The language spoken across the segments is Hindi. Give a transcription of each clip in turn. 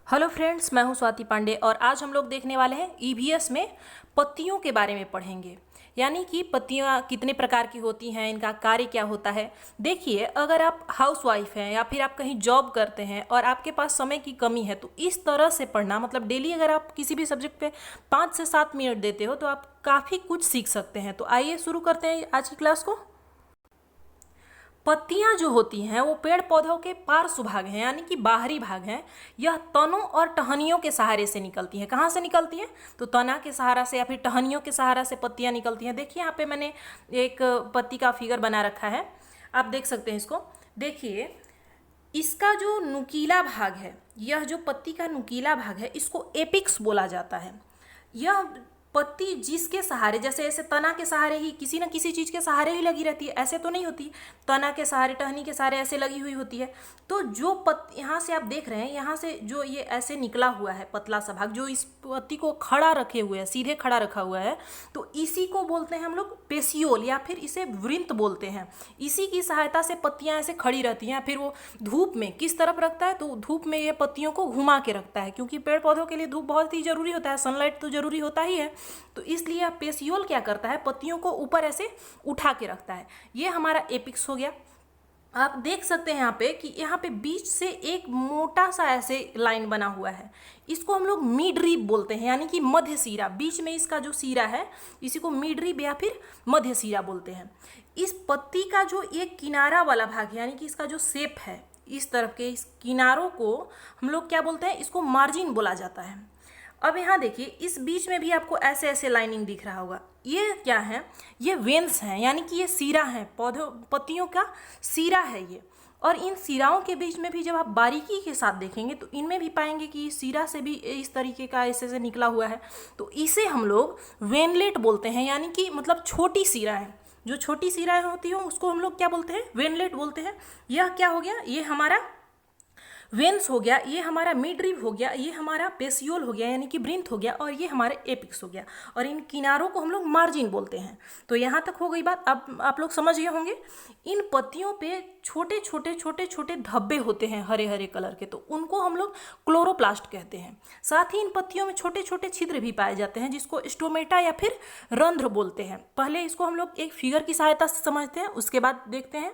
हेलो फ्रेंड्स, मैं हूं स्वाति पांडे और आज हम लोग देखने वाले हैं ईवीएस में पत्तियों के बारे में पढ़ेंगे। यानी कि पत्तियां कितने प्रकार की होती हैं, इनका कार्य क्या होता है। देखिए, अगर आप हाउसवाइफ हैं या फिर आप कहीं जॉब करते हैं और आपके पास समय की कमी है तो इस तरह से पढ़ना, मतलब डेली अगर आप किसी भी सब्जेक्ट पे 5 से 7 मिनट देते हो तो आप काफ़ी कुछ सीख सकते हैं। तो आइए शुरू करते हैं आज की क्लास को। पत्तियां जो होती हैं वो पेड़ पौधों के पार्श्व भाग हैं, यानी कि बाहरी भाग हैं। यह तनों और टहनियों के सहारे से निकलती हैं। कहाँ से निकलती हैं? तो तना के सहारा से या फिर टहनियों के सहारा से पत्तियां निकलती हैं। देखिए, यहाँ पे मैंने एक पत्ती का फिगर बना रखा है, आप देख सकते हैं इसको। देखिए, इसका जो नुकीला भाग है, यह जो पत्ती का नुकीला भाग है, इसको एपिक्स बोला जाता है। यह पत्ती जिसके सहारे, जैसे ऐसे तना के सहारे ही किसी न किसी चीज़ के सहारे ही लगी रहती है, ऐसे तो नहीं होती। तना के सहारे, टहनी के सहारे ऐसे लगी हुई होती है। तो जो यहाँ से आप देख रहे हैं, यहाँ से जो ये ऐसे निकला हुआ है पतला सा भाग, जो इस पत्ती को खड़ा रखे हुए है, सीधे खड़ा रखा हुआ है, तो इसी को बोलते हैं हम लोग पेसियोल, या फिर इसे वृंत बोलते हैं। इसी की सहायता से पत्तियां ऐसे खड़ी रहती हैं। फिर वो धूप में किस तरफ रखता है? तो धूप में ये पत्तियों को घुमा के रखता है, क्योंकि पेड़ पौधों के लिए धूप बहुत ही जरूरी होता है, सनलाइट तो जरूरी होता ही है। तो इसलिए पेसियोल क्या करता है? पत्तियों को ऊपर ऐसे उठा के रखता है। ये हमारा एपिक्स हो गया। आप देख सकते हैं यहाँ पे कि यहाँ पे बीच से एक मोटा सा ऐसे लाइन बना हुआ है, इसको हम लोग मिड रिब बोलते हैं, यानी कि मध्य सिरा। बीच में इसका जो सिरा है, इसी को मिड रिब या फिर मध्य सिरा बोलते हैं। इस पत्ती का जो एक किनारा वाला भाग है, यानी कि इसका जो शेप है, इस तरफ के इस किनारों को हम लोग क्या बोलते हैं? इसको मार्जिन बोला जाता है। अब यहाँ देखिए, इस बीच में भी आपको ऐसे ऐसे लाइनिंग दिख रहा होगा। ये क्या है? ये वेन्स हैं, यानी कि ये सीरा है, पौधों पत्तियों का सीरा है ये। और इन सिराओं के बीच में भी जब आप बारीकी के साथ देखेंगे तो इनमें भी पाएंगे कि सीरा से भी इस तरीके का ऐसे से निकला हुआ है। तो इसे हम लोग वेनलेट बोलते हैं, यानी कि मतलब छोटी सिराएं। जो छोटी सिराएं होती हैं उसको हम लोग क्या बोलते हैं? वेनलेट बोलते हैं। यह क्या हो गया? ये हमारा वेन्स हो गया, ये हमारा मिड रिब हो गया, ये हमारा पेसियोल हो गया यानी कि वृंत हो गया, और ये हमारे एपिक्स हो गया। और इन किनारों को हम लोग मार्जिन बोलते हैं। तो यहाँ तक हो गई बात। अब आप लोग समझ गए होंगे। इन पत्तियों पे छोटे छोटे छोटे छोटे धब्बे होते हैं हरे हरे कलर के, तो उनको हम लोग क्लोरोप्लास्ट कहते हैं। साथ ही इन पत्तियों में छोटे छोटे छिद्र भी पाए जाते हैं, जिसको स्टोमेटा या फिर रंध्र बोलते हैं। पहले इसको हम लोग एक फिगर की सहायता से समझते हैं, उसके बाद देखते हैं।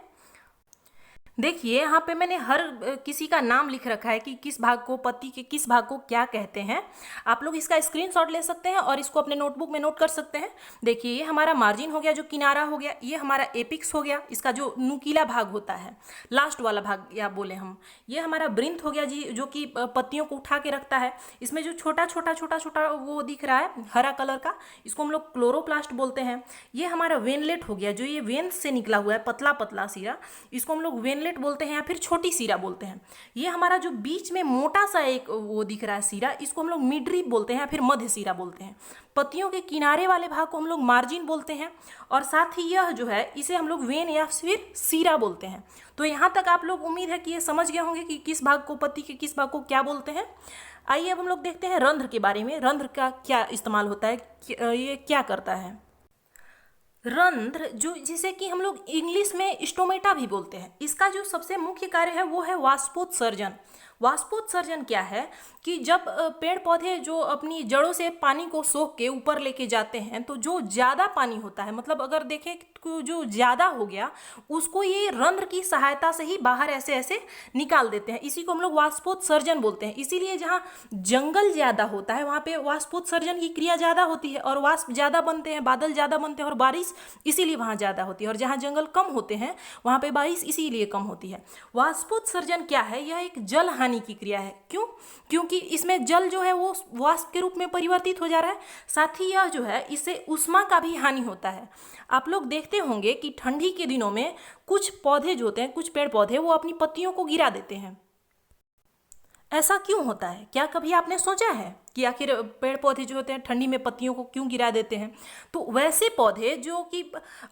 देखिए, यहाँ पे मैंने हर किसी का नाम लिख रखा है कि किस भाग को, पत्ती के किस भाग को क्या कहते हैं। आप लोग इसका स्क्रीनशॉट ले सकते हैं और इसको अपने नोटबुक में नोट कर सकते हैं। देखिए, ये हमारा मार्जिन हो गया, जो किनारा हो गया। ये हमारा एपिक्स हो गया, इसका जो नुकीला भाग होता है, लास्ट वाला भाग या बोले हम। ये हमारा वृंत हो गया जी, जो कि पत्तियों को उठा के रखता है। इसमें जो छोटा छोटा छोटा छोटा वो दिख रहा है हरा कलर का, इसको हम लोग क्लोरोप्लास्ट बोलते हैं। ये हमारा वेनलेट हो गया, जो ये वेन्स से निकला हुआ है पतला पतला सिरा, इसको हम लोग वेनलेट बोलते हैं या फिर छोटी सिरा बोलते हैं। ये हमारा जो बीच में मोटा सा एक वो दिख रहा है सिरा, इसको हम लोग मिड रिब बोलते हैं या फिर मध्य सिरा बोलते हैं। पत्तियों के किनारे वाले भाग को हम लोग मार्जिन बोलते हैं, और साथ ही यह जो है इसे हम लोग वेन या फिर सिरा बोलते हैं। तो यहाँ तक आप लोग, उम्मीद है कि ये समझ गए होंगे कि किस भाग को, पत्ती के किस भाग को क्या बोलते हैं। आइए अब हम लोग देखते हैं रंध्र के बारे में। रंध्र का क्या इस्तेमाल होता है, ये क्या करता है? रंध्र, जो जिसे कि हम लोग इंग्लिश में स्टोमेटा भी बोलते हैं, इसका जो सबसे मुख्य कार्य है वो है वाष्पोत्सर्जन। वाष्पोत्सर्जन क्या है कि जब पेड़ पौधे जो अपनी जड़ों से पानी को सोख के ऊपर लेके जाते हैं, तो जो ज़्यादा पानी होता है, मतलब अगर देखें तो जो ज़्यादा हो गया, उसको ये रंध्र की सहायता से ही बाहर ऐसे ऐसे निकाल देते हैं। इसी को हम लोग वाष्पोत्सर्जन बोलते हैं। इसीलिए जहाँ जंगल ज़्यादा होता है वहाँ पे वाष्पोत्सर्जन की क्रिया ज़्यादा होती है, और वाष्प ज़्यादा बनते हैं, बादल ज़्यादा बनते हैं, और बारिश इसीलिए वहाँ ज़्यादा होती है। और जहाँ जंगल कम होते हैं वहाँ पे बारिश इसीलिए कम होती है। वाष्पोत्सर्जन क्या है? यह एक जल हानि की क्रिया है। क्यों? क्योंकि इसमें जल जो है वो वाष्प के रूप में परिवर्तित हो जा रहा है। साथ ही यह जो है, इससे ऊष्मा का भी हानि होता है। आप लोग देखते होंगे कि ठंडी के दिनों में कुछ पौधे जो होते हैं, कुछ पेड़ पौधे, वो अपनी पत्तियों को गिरा देते हैं। ऐसा क्यों होता है? क्या कभी आपने सोचा है? कि आखिर पेड़ पौधे जो होते हैं ठंडी में पत्तियों को क्यों गिरा देते हैं। तो वैसे पौधे जो कि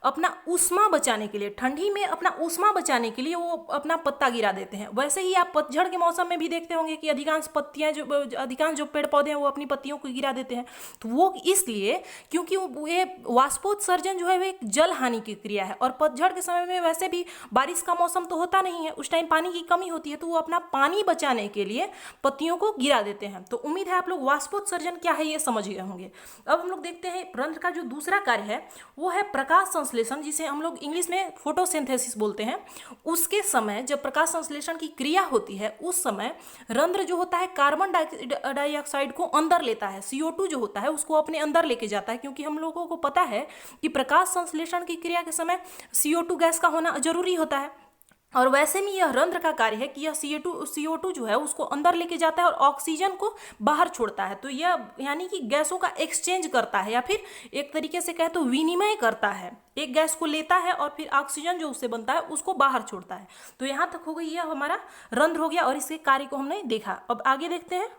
अपना ऊष्मा बचाने के लिए, ठंडी में अपना ऊष्मा बचाने के लिए वो अपना पत्ता गिरा देते हैं। वैसे ही आप पतझड़ के मौसम में भी देखते होंगे कि अधिकांश जो पेड़ पौधे हैं वो अपनी पत्तियों को गिरा देते हैं। तो वो इसलिए क्योंकि ये वाष्पोत्सर्जन जो है वो एक जल हानि की क्रिया है, और पतझड़ के समय में वैसे भी बारिश का मौसम तो होता नहीं है, उस टाइम पानी की कमी होती है, तो वो अपना पानी बचाने के लिए पत्तियों को गिरा देते हैं। तो उम्मीद है आप लोग वाष्पोत्सर्जन क्या है ये समझ गए होंगे। अब हम लोग देखते हैं रंध्र का जो दूसरा कार्य है वो है प्रकाश संश्लेषण, जिसे हम लोग इंग्लिश में फोटोसिंथेसिस बोलते हैं। उसके समय जब प्रकाश संश्लेषण की क्रिया होती है उस समय रंध्र जो होता है कार्बन डाइऑक्साइड को अंदर लेता है, CO2 जो होता है उसको अपने अंदर लेके जाता है, क्योंकि हम लोगों को पता है कि प्रकाश संश्लेषण की क्रिया के समय CO2 गैस का होना जरूरी होता है। और वैसे में यह रंध्र का कार्य है कि यह CO2 जो है उसको अंदर लेके जाता है और ऑक्सीजन को बाहर छोड़ता है। तो यह यानी कि गैसों का एक्सचेंज करता है, या फिर एक तरीके से कहे तो विनिमय करता है। एक गैस को लेता है और फिर ऑक्सीजन जो उससे बनता है उसको बाहर छोड़ता है। तो यहाँ तक हो गई, यह हमारा रंध्र हो गया और इसके कार्य को हमने देखा। अब आगे देखते हैं।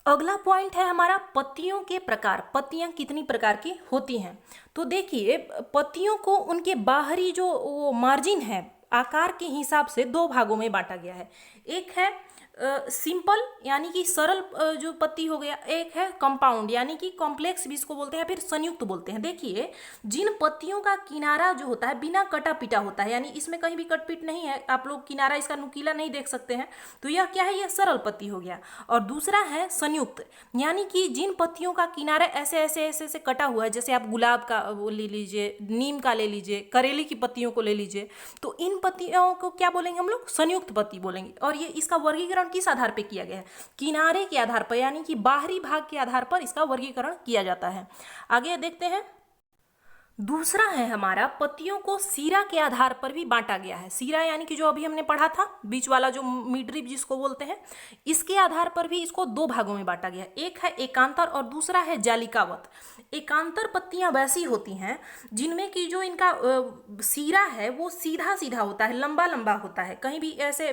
अगला पॉइंट है हमारा पत्तियों के प्रकार। पत्तियां कितनी प्रकार की होती हैं। तो देखिए, पत्तियों को उनके बाहरी जो मार्जिन है आकार के हिसाब से दो भागों में बांटा गया है। एक है सिंपल यानी कि सरल जो पत्ती हो गया, एक है कंपाउंड यानी कि कॉम्प्लेक्स भी इसको बोलते हैं, फिर संयुक्त बोलते हैं। देखिए, जिन पत्तियों का किनारा जो होता है बिना कटा पिटा होता है, यानी इसमें कहीं भी कट पिट नहीं है, आप लोग किनारा इसका नुकीला नहीं देख सकते हैं, तो यह क्या है, यह सरल पत्ती हो गया। और दूसरा है संयुक्त, यानी कि जिन पत्तियों का किनारा ऐसे ऐसे ऐसे ऐसे कटा हुआ है, जैसे आप गुलाब का वो ले लीजिए, नीम का ले लीजिए, करेले की पत्तियों को ले लीजिए, तो इन पत्तियों को क्या बोलेंगे हम लोग, संयुक्त पत्ती बोलेंगे। और ये इसका वर्गीकरण किस आधार पे किया गया है, किनारे के आधार पर, यानी कि बाहरी भाग के आधार पर इसका वर्गीकरण किया जाता है। आगे देखते हैं। दूसरा है हमारा, पत्तियों को सीरा के आधार पर भी बांटा गया है। सीरा यानी कि जो अभी हमने पढ़ा था, बीच वाला जो मिडरिप जिसको बोलते हैं, इसके आधार पर भी इसको दो भागों में बांटा गया है। एक है एकांतर और दूसरा है जालिकावत। एकांतर पत्तियां वैसी होती हैं जिनमें कि जो इनका सीरा है वो सीधा सीधा होता है, लंबा लंबा होता है, कहीं भी ऐसे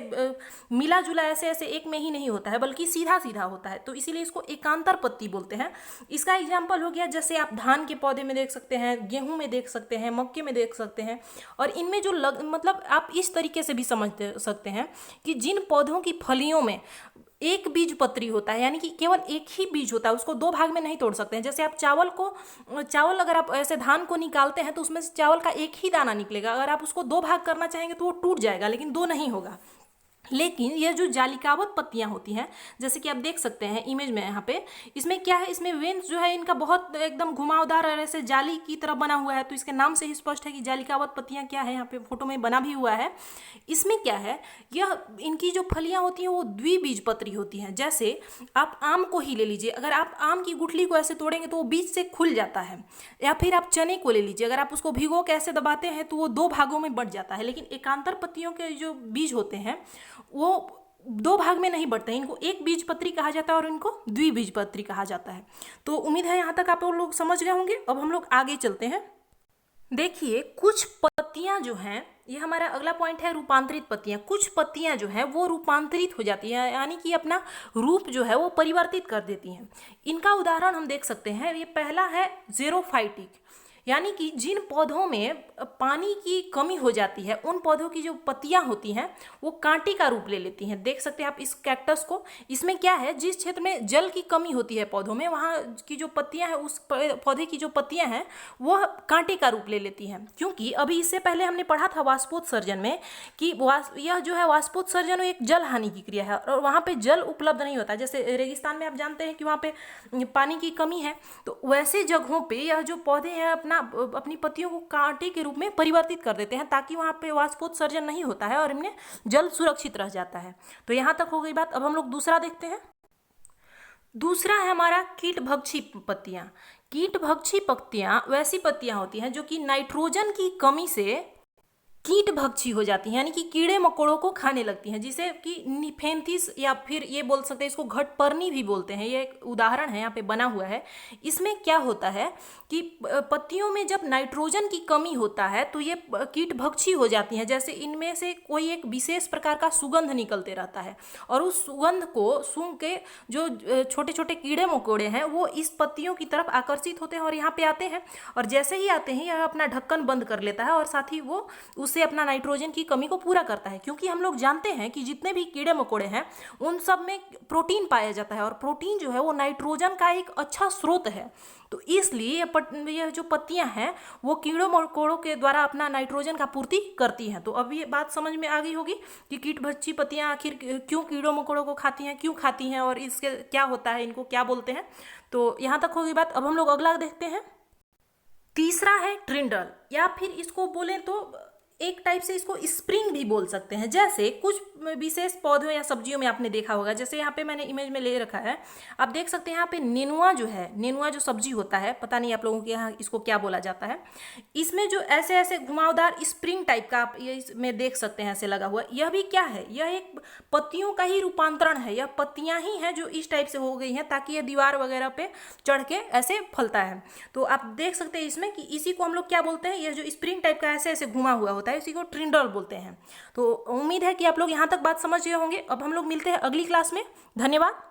मिला जुला ऐसे ऐसे एक में ही नहीं होता है, बल्कि सीधा सीधा होता है, तो इसीलिए इसको एकांतर पत्ती बोलते हैं। इसका एग्जाम्पल हो गया, जैसे आप धान के पौधे में देख सकते हैं, गेहूं में देख सकते हैं, मक्के में देख सकते हैं। और इनमें जो मतलब आप इस तरीके से भी समझ सकते हैं कि जिन पौधों की फलियों में एक बीज पत्री होता है, यानी कि केवल एक ही बीज होता है, उसको दो भाग में नहीं तोड़ सकते हैं। जैसे आप चावल अगर आप ऐसे धान को निकालते हैं तो उसमें से चावल का एक ही दाना निकलेगा, अगर आप उसको दो भाग करना चाहेंगे तो वो टूट जाएगा, लेकिन दो नहीं होगा। लेकिन ये जो जालिकावत पत्तियां होती हैं, जैसे कि आप देख सकते हैं इमेज में यहाँ पे, इसमें क्या है, इसमें वेन्स जो है इनका बहुत एकदम घुमावदार और ऐसे जाली की तरह बना हुआ है, तो इसके नाम से ही स्पष्ट है कि जालिकावत पत्तियां क्या है, यहाँ पे फोटो में बना भी हुआ है। इसमें क्या है, यह इनकी जो फलियां होती हैं वो द्विबीजपत्री होती हैं। जैसे आप आम को ही ले लीजिए, अगर आप आम की गुठली को ऐसे तोड़ेंगे तो वो बीज से खुल जाता है, या फिर आप चने को ले लीजिए, अगर आप उसको भिगो के ऐसे दबाते हैं तो वो दो भागों में बंट जाता है। लेकिन एकांतर पत्तियों के जो बीज होते हैं वो दो भाग में नहीं बढ़ते हैं, इनको एक बीजपत्री कहा जाता है और इनको द्विबीजपत्री कहा जाता है। तो उम्मीद है यहाँ तक आप लोग समझ गए होंगे। अब हम लोग आगे चलते हैं। देखिए, कुछ पत्तियां जो हैं, ये हमारा अगला पॉइंट है, रूपांतरित पत्तियां। कुछ पत्तियां जो हैं वो रूपांतरित हो जाती हैं, यानी कि अपना रूप जो है वो परिवर्तित कर देती हैं। इनका उदाहरण हम देख सकते हैं। ये पहला है ज़ेरोफाइटिक, यानी कि जिन पौधों में पानी की कमी हो जाती है उन पौधों की जो पत्तियां होती हैं वो कांटे का रूप ले लेती हैं। देख सकते हैं आप इस कैक्टस को। इसमें क्या है, जिस क्षेत्र में जल की कमी होती है पौधों में, वहाँ की जो पत्तियां हैं, उस पौधे की जो पत्तियां हैं वो कांटे का रूप ले लेती हैं। क्योंकि अभी इससे पहले हमने पढ़ा था वाष्पोत्सर्जन में कि यह जो है वाष्पोत्सर्जन एक जल हानि की क्रिया है, और वहाँ पर जल उपलब्ध नहीं होता। जैसे रेगिस्तान में आप जानते हैं कि वहाँ पर पानी की कमी है, तो वैसे जगहों पर यह जो पौधे हैं अपनी पत्तियों को कांटे के रूप में परिवर्तित कर देते हैं, ताकि वहां पे वाष्पोत्सर्जन नहीं होता है और इनमें जल सुरक्षित रह जाता है। तो यहां तक हो गई बात। अब हम लोग दूसरा देखते हैं। दूसरा है हमारा कीटभक्षी पत्तियां। कीटभक्षी पत्तियां वैसी पत्तियां होती हैं जो कि नाइट्रोजन की कमी से कीट भक्षी हो जाती हैं, यानी कि कीड़े मकोड़ों को खाने लगती हैं, जिसे कि निफेंथिस या फिर ये बोल सकते हैं, इसको घटपर्णी भी बोलते हैं। ये एक उदाहरण है, यहाँ पे बना हुआ है। इसमें क्या होता है कि पत्तियों में जब नाइट्रोजन की कमी होता है तो ये कीट भक्षी हो जाती हैं। जैसे इनमें से कोई एक विशेष प्रकार का सुगंध निकलते रहता है, और उस सुगंध को सूंघ के जो छोटे छोटे कीड़े मकोड़े हैं वो इस पत्तियों की तरफ आकर्षित होते हैं और यहाँ पे आते हैं। और जैसे ही आते हैं यह अपना ढक्कन बंद कर लेता है और साथ ही वो उससे अपना नाइट्रोजन की कमी को पूरा करता है। क्योंकि हम लोग जानते हैं कि जितने भी कीड़े मकोड़े हैं उन सब में प्रोटीन पाया जाता है, और प्रोटीन जो है वो नाइट्रोजन का एक अच्छा स्रोत है। तो इसलिए यह जो पत्तियां हैं वो कीड़ों मकोड़ों के द्वारा अपना नाइट्रोजन का पूर्ति करती हैं। तो अब ये बात समझ में आ गई होगी कि कीटभक्षी पत्तियां आखिर क्यों कीड़ों मकोड़ों को खाती हैं, क्यों खाती हैं, और इसके क्या होता है, इनको क्या बोलते हैं। तो यहाँ तक होगी बात। अब हम लोग अगला देखते हैं। तीसरा है ट्रिंडल, या फिर इसको बोले तो एक टाइप से इसको स्प्रिंग भी बोल सकते हैं। जैसे कुछ विशेष पौधों या सब्जियों में आपने देखा होगा, जैसे यहाँ पे मैंने इमेज में ले रखा है, आप देख सकते हैं यहाँ पे नेनुआ जो है, नेनुआ जो सब्जी होता है, पता नहीं आप लोगों के यहाँ इसको क्या बोला जाता है, इसमें जो ऐसे ऐसे घुमावदार स्प्रिंग टाइप का आप ये इसमें देख सकते हैं ऐसे लगा हुआ, यह भी क्या है, यह एक पत्तियों का ही रूपांतरण है। यह पत्तियां ही हैं जो इस टाइप से हो गई हैं ताकि यह दीवार वगैरह पे चढ़ के ऐसे फलता है। तो आप देख सकते हैं इसमें कि इसी को हम लोग क्या बोलते हैं, यह जो स्प्रिंग टाइप का ऐसे ऐसे घुमा हुआ होता है इसी को ट्रिंडल बोलते हैं। तो उम्मीद है कि आप लोग यहाँ तक बात समझ गए होंगे। अब हम लोग मिलते हैं अगली क्लास में। धन्यवाद।